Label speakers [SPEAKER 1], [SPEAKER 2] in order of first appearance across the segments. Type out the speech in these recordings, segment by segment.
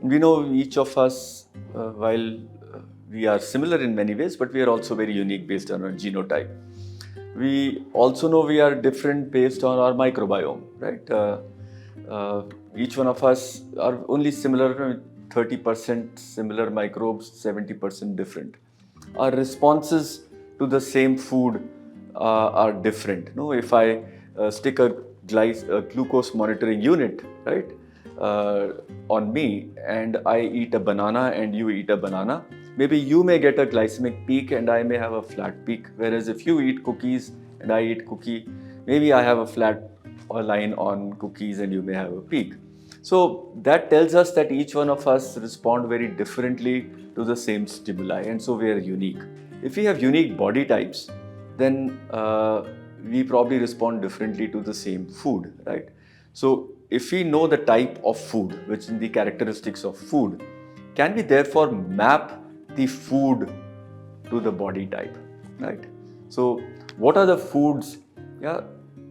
[SPEAKER 1] We know each of us, while we are similar in many ways, but we are also very unique based on our genotype. We also know we are different based on our microbiome, right? Each one of us are only similar, 30% similar microbes, 70% different. Our responses to the same food are different. No, if I stick a glucose monitoring unit, right, on me, and I eat a banana and you eat a banana, maybe you may get a glycemic peak and I may have a flat peak. Whereas if you eat cookies and I eat cookie, maybe I have a flat line on cookies and you may have a peak. So that tells us that each one of us respond very differently to the same stimuli, and so we are unique. If we have unique body types, then we probably respond differently to the same food, right? So if we know the type of food, which is the characteristics of food, can we therefore map the food to the body type, right? So what are the foods,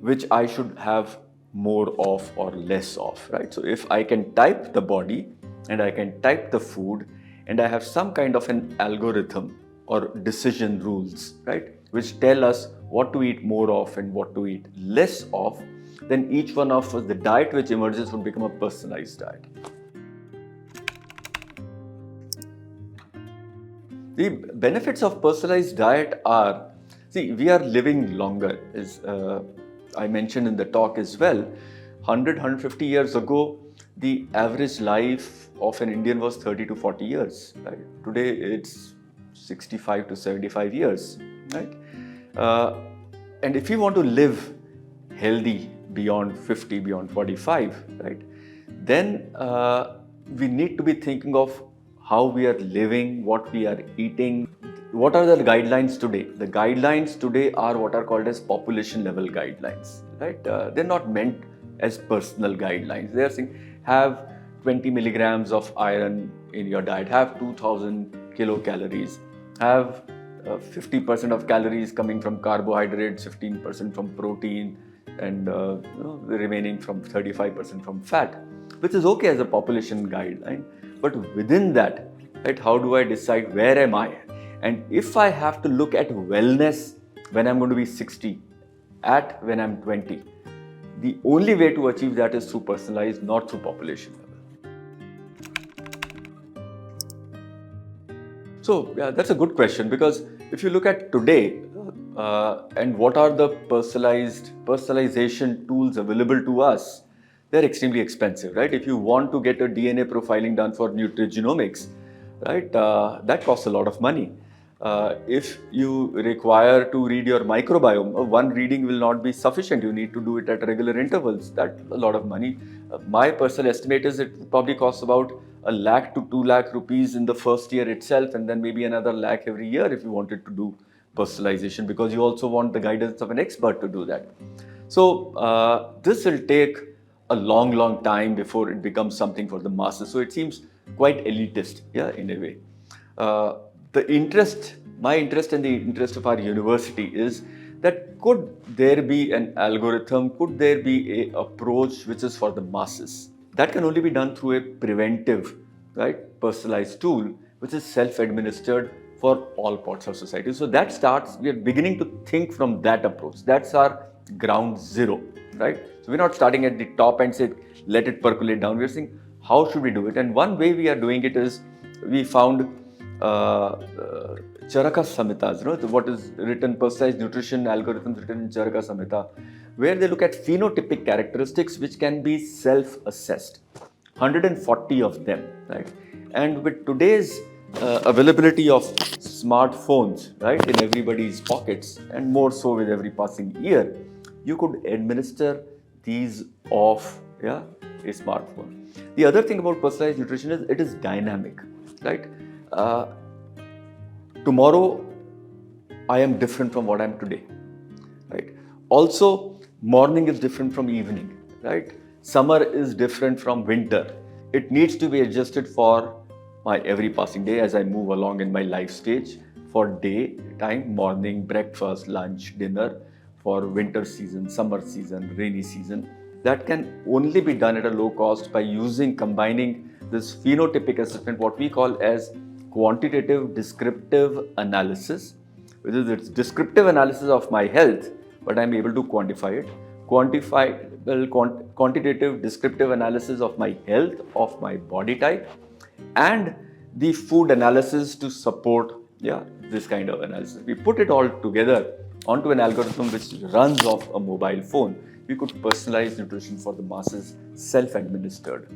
[SPEAKER 1] which I should have more of or less of, right? So if I can type the body and I can type the food and I have some kind of an algorithm or decision rules, right, which tell us what to eat more of and what to eat less of, then each one of us, the diet which emerges would become a personalized diet. The benefits of personalized diet are, see, we are living longer, as I mentioned in the talk as well. 150 years ago, the average life of an Indian was 30 to 40 years. Right? Today, it's 65 to 75 years. Right? And if we want to live healthy beyond 50, beyond 45, right, then we need to be thinking of how we are living, what we are eating. What are the guidelines today? The guidelines today are what are called as population level guidelines, right? They're not meant as personal guidelines. They're saying have 20 milligrams of iron in your diet, have 2000 kilocalories, have 50% of calories coming from carbohydrates, 15% from protein, and the remaining from 35% from fat, which is okay as a population guideline. But within that, right, how do I decide where am I? And if I have to look at wellness when I'm going to be 60, at when I'm 20, the only way to achieve that is through personalized, not through population level. So yeah, that's a good question, because if you look at today and what are the personalization tools available to us, they're extremely expensive, right? If you want to get a DNA profiling done for nutrigenomics, right, that costs a lot of money. If you require to read your microbiome, one reading will not be sufficient. You need to do it at regular intervals. That's a lot of money. My personal estimate is it probably costs about 1 lakh to 2 lakh rupees in the first year itself, and then maybe another lakh every year if you wanted to do personalization, because you also want the guidance of an expert to do that. So this will take a long time before it becomes something for the masses. So it seems quite elitist, in a way. My interest and the interest of our university is that could there be an algorithm, could there be an approach which is for the masses? That can only be done through a preventive, right, personalized tool, which is self-administered for all parts of society. So that starts, we are beginning to think from that approach. That's our ground zero, right? So we're not starting at the top and say, let it percolate down. We're saying, how should we do it? And one way we are doing it is, we found Charaka Samhitas, what is written, personalized nutrition algorithms written in Charaka Samhita, where they look at phenotypic characteristics which can be self-assessed. 140 of them, right? And with today's availability of smartphones, right, in everybody's pockets, and more so with every passing year, you could administer these off a smartphone. The other thing about personalized nutrition is it is dynamic, right? Tomorrow I am different from what I am today, right? Also, morning is different from evening, right? Summer is different from winter. It needs to be adjusted for my every passing day as I move along in my life stage, for day time, morning, breakfast, lunch, dinner, for winter season, summer season, rainy season. That can only be done at a low cost by combining this phenotypic assessment, what we call as quantitative descriptive analysis, which is it's descriptive analysis of my health, but I'm able to quantify it. Quantitative descriptive analysis of my health, of my body type, and the food analysis to support this kind of analysis. We put it all together onto an algorithm which runs off a mobile phone. We could personalize nutrition for the masses, self-administered.